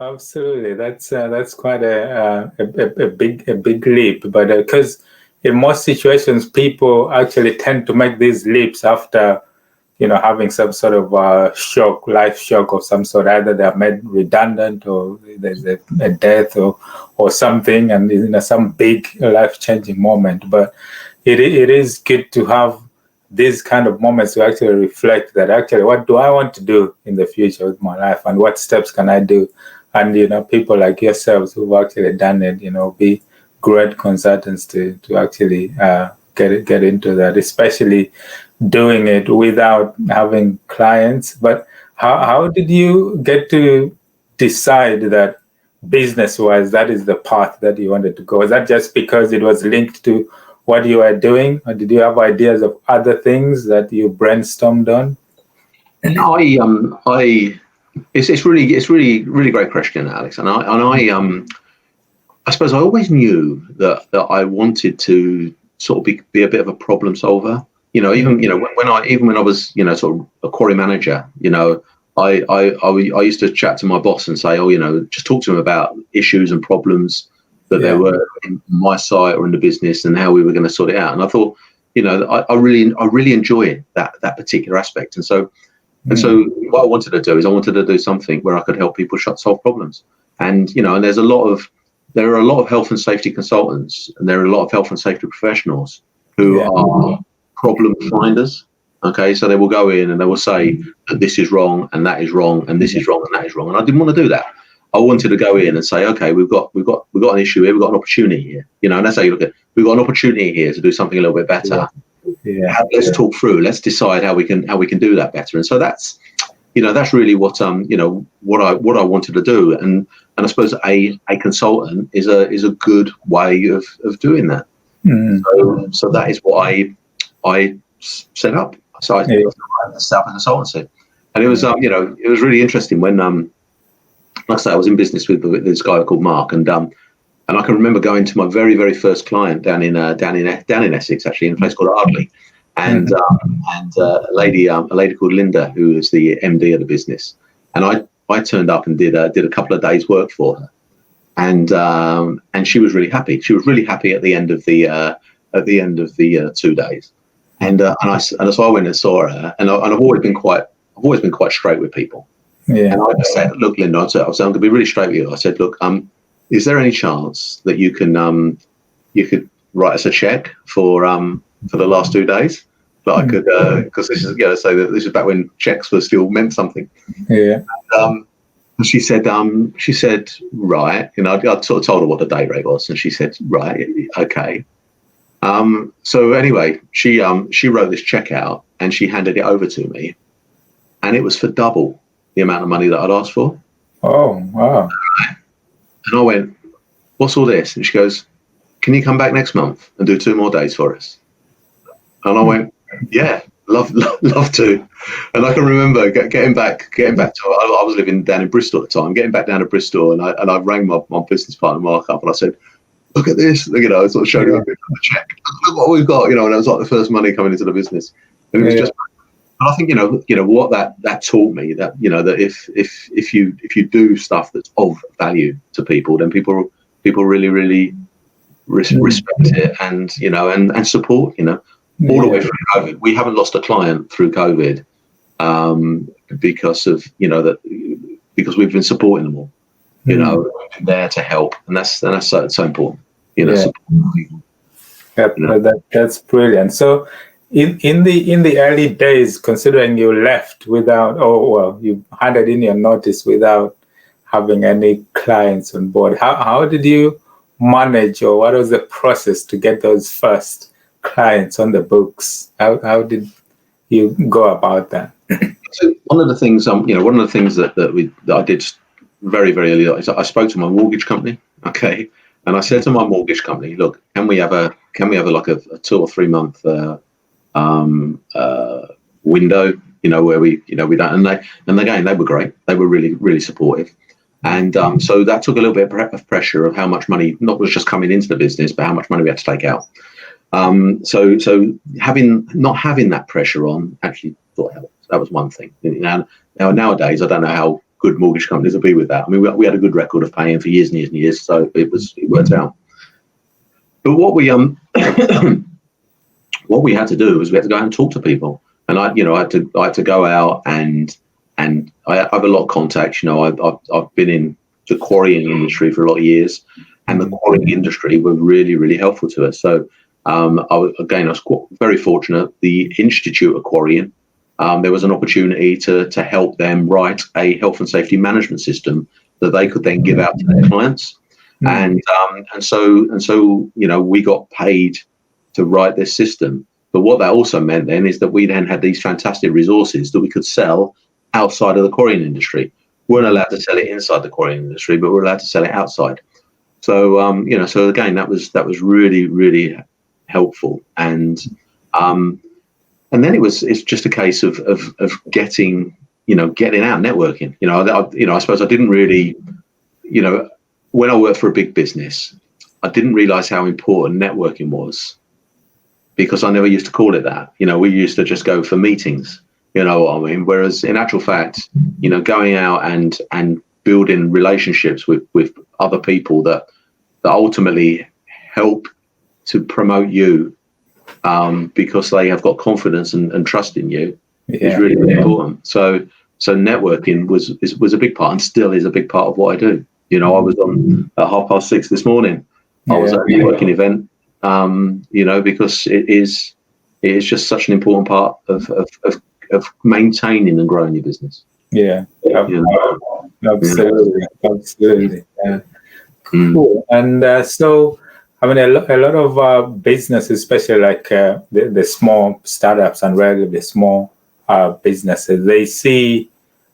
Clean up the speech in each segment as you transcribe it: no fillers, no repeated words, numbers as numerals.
Absolutely. That's quite a big leap, but because in most situations people actually tend to make these leaps after having some sort of life shock of some sort. Either they're made redundant, or there's a death, or something, and some big life changing moment. But it is good to have these kind of moments to actually reflect that actually what do I want to do in the future with my life, and what steps can I do. And people like yourselves who've actually done it, be great consultants to actually get into that, especially doing it without having clients. But how did you get to decide that business wise that is the path that you wanted to go? Was that just because it was linked to what you were doing, or did you have ideas of other things that you brainstormed on? It's really great question, Alex. And I suppose I always knew that I wanted to sort of be a bit of a problem solver. Even when I was sort of a quarry manager, I used to chat to my boss and say, just talk to him about issues and problems that there were in my site or in the business, and how we were going to sort it out. And I thought, I really enjoy that particular aspect. And so what I wanted to do is I wanted to do something where I could help people solve problems. And and there are a lot of health and safety consultants, and there are a lot of health and safety professionals who are problem finders. Okay, so they will go in and they will say that this is wrong and that is wrong and this is wrong and that is wrong. And I didn't want to do that. I wanted to go in and say, okay, we've got an issue here, we've got an opportunity here. And that's how you look at it. We've got an opportunity here to do something a little bit better. Let's talk through. Let's decide how we can do that better. And so that's really what what I wanted to do. And I suppose a consultant is a good way of doing that. So that is what I set up. So I set up a consultancy, and it was it was really interesting when like I say, I was in business with this guy called Mark, and I can remember going to my very, very first client down in Essex, actually, in a place called Ardley, and a lady called Linda, who is the MD of the business, and I turned up and did a couple of days' work for her, and she was really happy. She was really happy at the end of the 2 days, and so I went and saw her, and I've always been quite straight with people. And I just said, look, Linda, I'm going to be really straight with you. I said, look, is there any chance that you could write us a check for the last 2 days? That I could, because this is so that this is back when checks were still meant something. Yeah. And she said, right. I sort of told her what the day rate was, and she said, right, okay. So anyway, she wrote this check out and she handed it over to me, and it was for double the amount of money that I'd asked for. Oh, wow. And I went, what's all this? And she goes, can you come back next month and do 2 more days for us? And I went, yeah, love to. And I can remember getting back to, I was living down in Bristol at the time, getting back down to Bristol, and I rang my business partner, Mark, up, and I said, look at this, I sort of showed him a bit of the check. Look what we've got, and it was like the first money coming into the business. And it was just, and I think, what that taught me, that, that if you do stuff that's of value to people, then people really, really respect it and, and support, all the way through COVID. We haven't lost a client through COVID because of, because we've been supporting them all, we've been there to help. And that's so important, supporting people. That's brilliant. So, in the early days, considering you left you handed in your notice without having any clients on board, how did you manage, or what was the process to get those first clients on the books? How did you go about that? So one of the things that I did very, very early on is I spoke to my mortgage company, okay, and I said to my mortgage company, look, can we have like a 2 or 3 month window, where we don't, and again, they were great. They were really, really supportive. And so that took a little bit of pressure of how much money, not was just coming into the business, but how much money we had to take out. So not having that pressure on actually thought helped. That was one thing. Now nowadays, I don't know good mortgage companies will be with that. I mean, we had a good record of paying for years and years and years, so it worked out. But what we what we had to do was we had to go out and talk to people, and I had to go out and I have a lot of contacts. I've been in the quarrying industry for a lot of years, and the quarrying industry were really, really helpful to us. So I was very fortunate. The Institute of Quarrying, there was an opportunity to help them write a health and safety management system that they could then give out to their clients. And so we got paid to write this system. But what that also meant then is that we then had these fantastic resources that we could sell outside of the quarrying industry. We weren't allowed to sell it inside the quarrying industry, but we're allowed to sell it outside. So so again, that was really, really helpful. And then it's just a case of getting out, networking. I suppose I didn't really, when I worked for a big business, I didn't realize how important networking was, because I never used to call it that. We used to just go for meetings, you know what I mean? Whereas in actual fact, going out and building relationships with other people that ultimately help to promote you, because they have got confidence and trust in you, is really, really important. So networking was a big part, and still is a big part of what I do. I was on at 6:30 this morning. I was at a networking event, because it is just such an important part of maintaining and growing your business. Absolutely. Yeah. Cool. And so, I mean, a lot of businesses, especially like the small startups and relatively small businesses, they see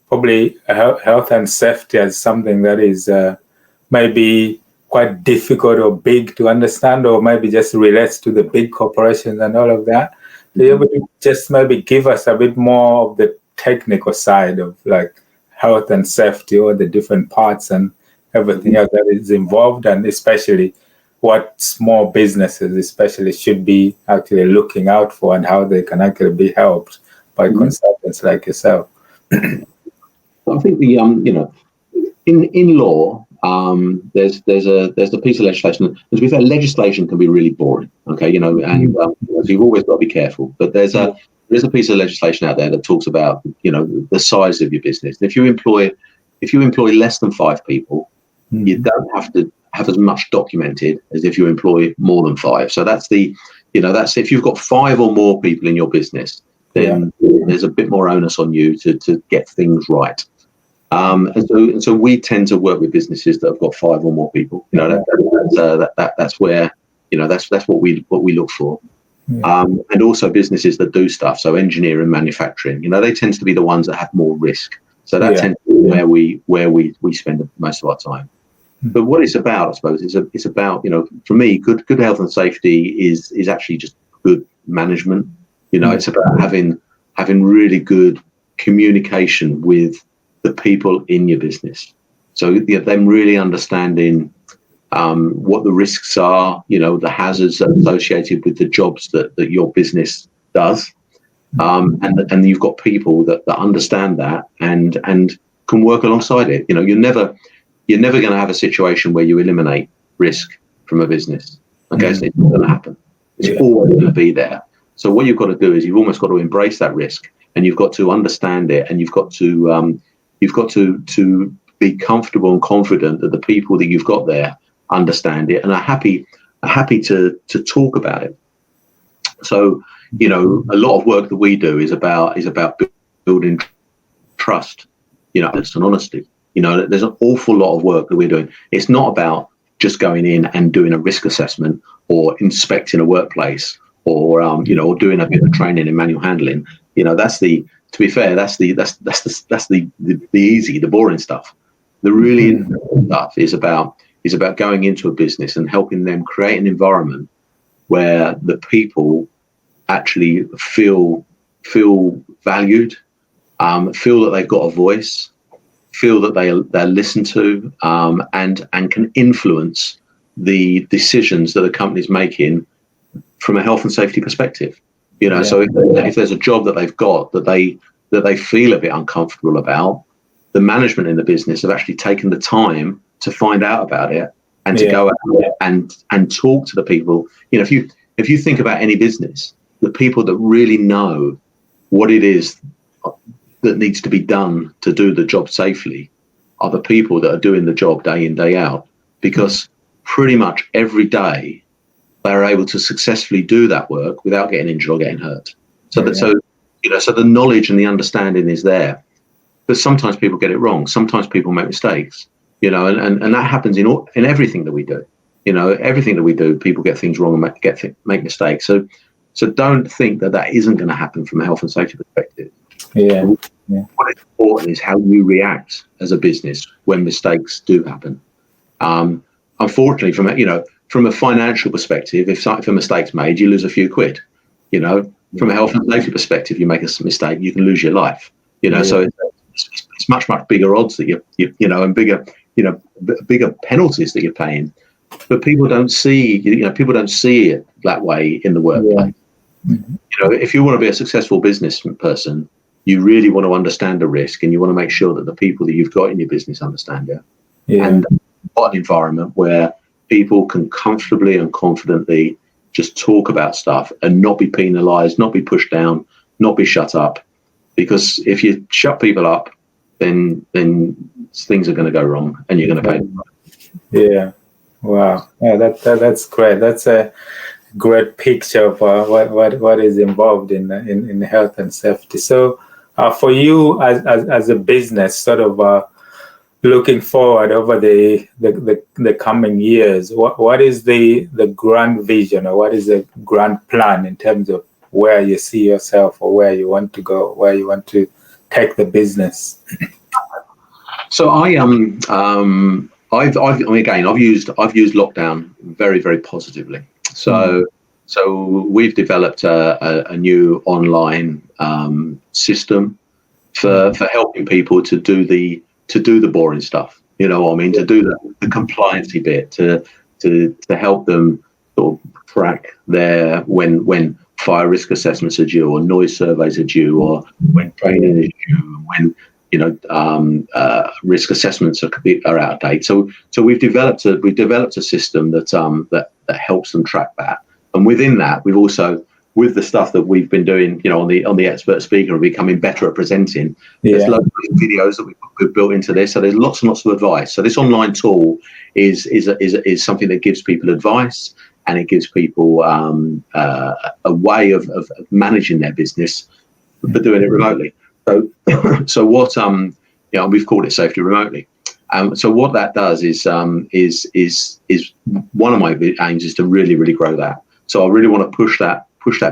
probably health and safety as something that is maybe quite difficult or big to understand, or maybe just relates to the big corporations and all of that. So you would just maybe give us a bit more of the technical side of like health and safety, or the different parts and everything else that is involved, and especially what small businesses especially should be actually looking out for, and how they can actually be helped by consultants like yourself. I think in law, there's a piece of legislation. And to be fair, legislation can be really boring. Okay, so you've always got to be careful. But there's a piece of legislation out there that talks about the size of your business. And if you employ less than 5 people, you don't have to have as much documented as if you employ more than 5. So that's that's if you've got 5 or more people in your business, then there's a bit more onus on you to get things right. And so we tend to work with businesses that have got 5 or more people. That's where that's what we look for. And also businesses that do stuff. So engineering, manufacturing. They tend to be the ones that have more risk. So that tends to be where we spend most of our time. But what it's about, I suppose, it's about for me, good health and safety is actually just good management. It's about having really good communication with the people in your business. So them really understanding what the risks are, the hazards associated with the jobs that your business does. And you've got people that understand that and can work alongside it. You're never going to have a situation where you eliminate risk from a business. Okay, so it's not going to happen. It's always going to be there. So what you've got to do is you've almost got to embrace that risk, and you've got to understand it, and you've got to be comfortable and confident that the people that you've got there understand it and are happy to talk about it. So a lot of work that we do is about building trust, and honesty. There's an awful lot of work that we're doing. It's not about just going in and doing a risk assessment or inspecting a workplace or or doing a bit of training in manual handling. To be fair, that's the easy, the boring stuff. The really important stuff is about going into a business and helping them create an environment where the people actually feel valued, feel that they've got a voice, feel that they're listened to, and can influence the decisions that the company's making from a health and safety perspective. So if there's a job that they've got that they feel a bit uncomfortable about, the management in the business have actually taken the time to find out about it and to go out and talk to the people. You know, if you think about any business, the people that really know what it is that needs to be done to do the job safely are the people that are doing the job day in, day out, because pretty much every day they're able to successfully do that work without getting injured or getting hurt. So so the knowledge and the understanding is there. But sometimes people get it wrong. Sometimes people make mistakes, you know, and that happens in everything that we do. You know, everything that we do, people get things wrong and make mistakes. So don't think that isn't going to happen from a health and safety perspective. Yeah. What is important is how you react as a business when mistakes do happen. Unfortunately, from a financial perspective, if a mistake's made, you lose a few quid. You know, from a health and safety perspective, you make a mistake, you can lose your life. You know, so it's much bigger odds that you know, and bigger penalties that you're paying. But people don't see, people don't see it that way in the workplace. You know, if you want to be a successful business person, you really want to understand the risk, and you want to make sure that the people that you've got in your business understand it. And an environment where people can comfortably and confidently just talk about stuff and not be penalised, not be pushed down, not be shut up. Because if you shut people up, then things are going to go wrong, and you're going to pay. Yeah. Wow. Yeah, that's great. That's a great picture of what is involved in health and safety. So, for you as a business, sort of looking forward over the coming years, what is the grand vision, or what is the grand plan in terms of where you see yourself, or where you want to go, where you want to take the business? So I've used lockdown very, very positively. So we've developed a new online system for helping people to do the boring stuff. You know what I mean? To do the compliancy bit, to help them sort of track their when fire risk assessments are due, or noise surveys are due, or when training is due, when risk assessments are out of date. So we've developed a system that helps them track that. And within that, we've also, with the stuff that we've been doing, you know, on the expert speaker and becoming better at presenting, there's loads of videos that we've built into this. So there's lots and lots of advice. So this online tool is something that gives people advice, and it gives people a way of managing their business, but doing it remotely. So what we've called it Safety Remotely. So what that does is one of my aims is to really, really grow that. So I really want to push that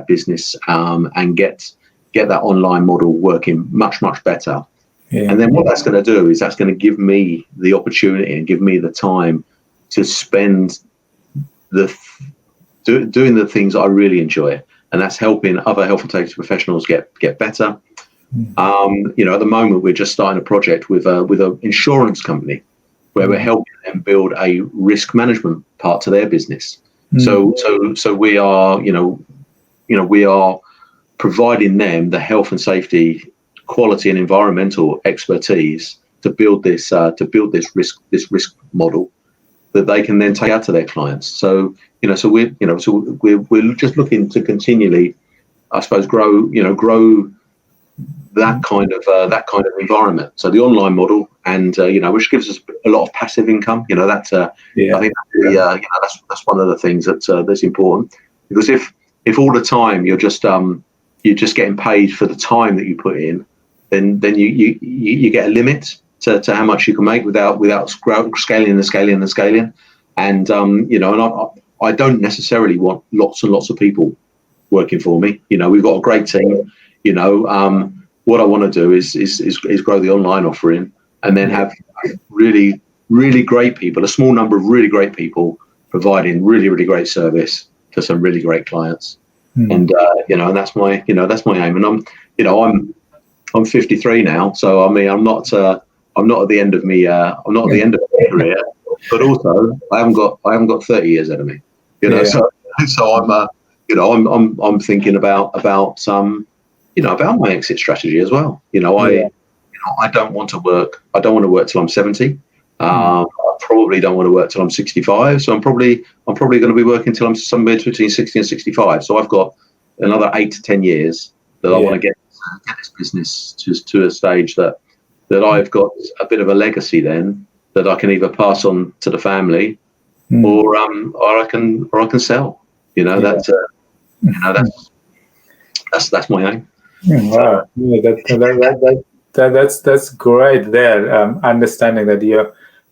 business and get that online model working much, much better. And then what that's going to do is that's going to give me the opportunity and give me the time to spend doing the things I really enjoy, and that's helping other health and safety professionals get better. You know, at the moment we're just starting a project with an insurance company where we're helping them build a risk management part to their business. So we are, we are providing them the health and safety, quality and environmental expertise to build this risk model that they can then take out to their clients. So we're just looking to continually, I suppose, grow that kind of environment. So the online model, and which gives us a lot of passive income. You know, that's I think that's one of the things that's important, because if all the time you're just getting paid for the time that you put in, then you get a limit to how much you can make without scaling. And I don't necessarily want lots and lots of people working for me. You know, we've got a great team. You know, what I want to do is grow the online offering, and then have really, really great people, a small number of really great people providing really, really great service to some really great clients. And and that's my aim. And I'm 53 now, so I mean I'm not at the end of me. I'm not at the end of my career, but also I haven't got 30 years ahead of me. You know, so I'm thinking about my exit strategy as well. I don't want to work till I'm 70. I probably don't want to work till I'm 65. So I'm probably going to be working till I'm somewhere between 60 and 65. So I've got another 8 to 10 years that I want to get this business to a stage that I've got a bit of a legacy then that I can either pass on to the family or I can sell. That's my aim. Wow, that's great there. Understanding that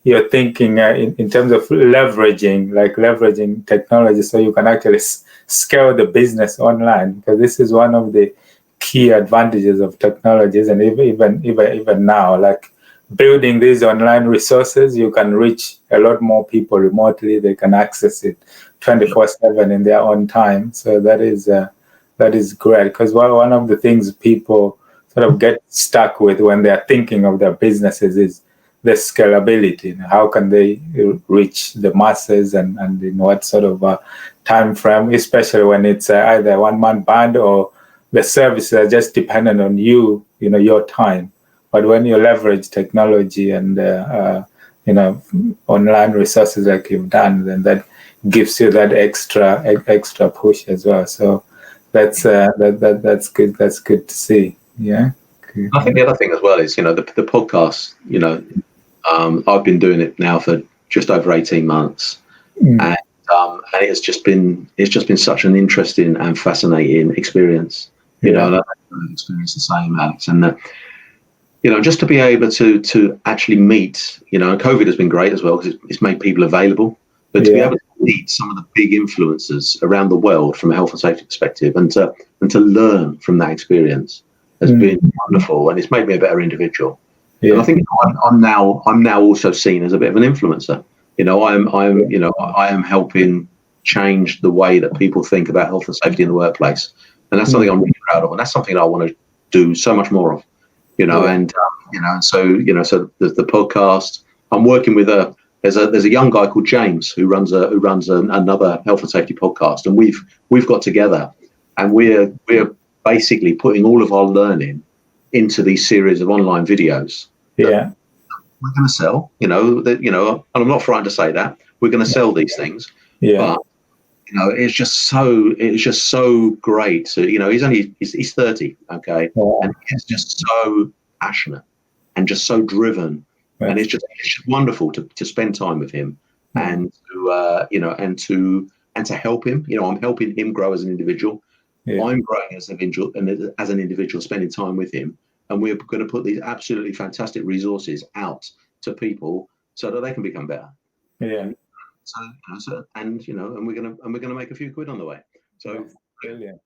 you're thinking in terms of leveraging technology, so you can actually scale the business online, because this is one of the key advantages of technologies. And even now, like building these online resources, you can reach a lot more people remotely. They can access it 24/7 in their own time. So that is great, because one of the things people sort of get stuck with when they're thinking of their businesses is the scalability. How can they reach the masses, and in what sort of time frame, especially when it's either a one-man band or the services are just dependent on your time. But when you leverage technology and online resources like you've done, then that gives you that extra push as well. So that's good. That's good to see. Yeah. Good. I think the other thing as well is, the podcast. I've been doing it now for just over 18 months, and it's just been such an interesting and fascinating experience. And I've experienced the same, Alex. And just to be able to actually meet, COVID has been great as well, because it's made people available. But to be able to meet some of the big influencers around the world from a health and safety perspective, and to learn from that experience has been wonderful, and it's made me a better individual. Yeah. And I think I'm now also seen as a bit of an influencer. I am helping change the way that people think about health and safety in the workplace, and that's something I'm really proud of, and that's something I want to do so much more of. So the podcast. I'm working with there's a young guy called James who runs another health and safety podcast, and we've got together, and we're basically putting all of our learning into these series of online videos. Yeah, we're going to sell. And I'm not frightened to say that we're going to sell these things. Yeah, but it's just so great. So he's 30, okay, and he's just so passionate and just so driven. Right. And it's just wonderful to spend time with him, and to help him. I'm helping him grow as an individual. Yeah. I'm growing as an individual, spending time with him, and we're going to put these absolutely fantastic resources out to people so that they can become better. Yeah. And we're gonna make a few quid on the way. So brilliant.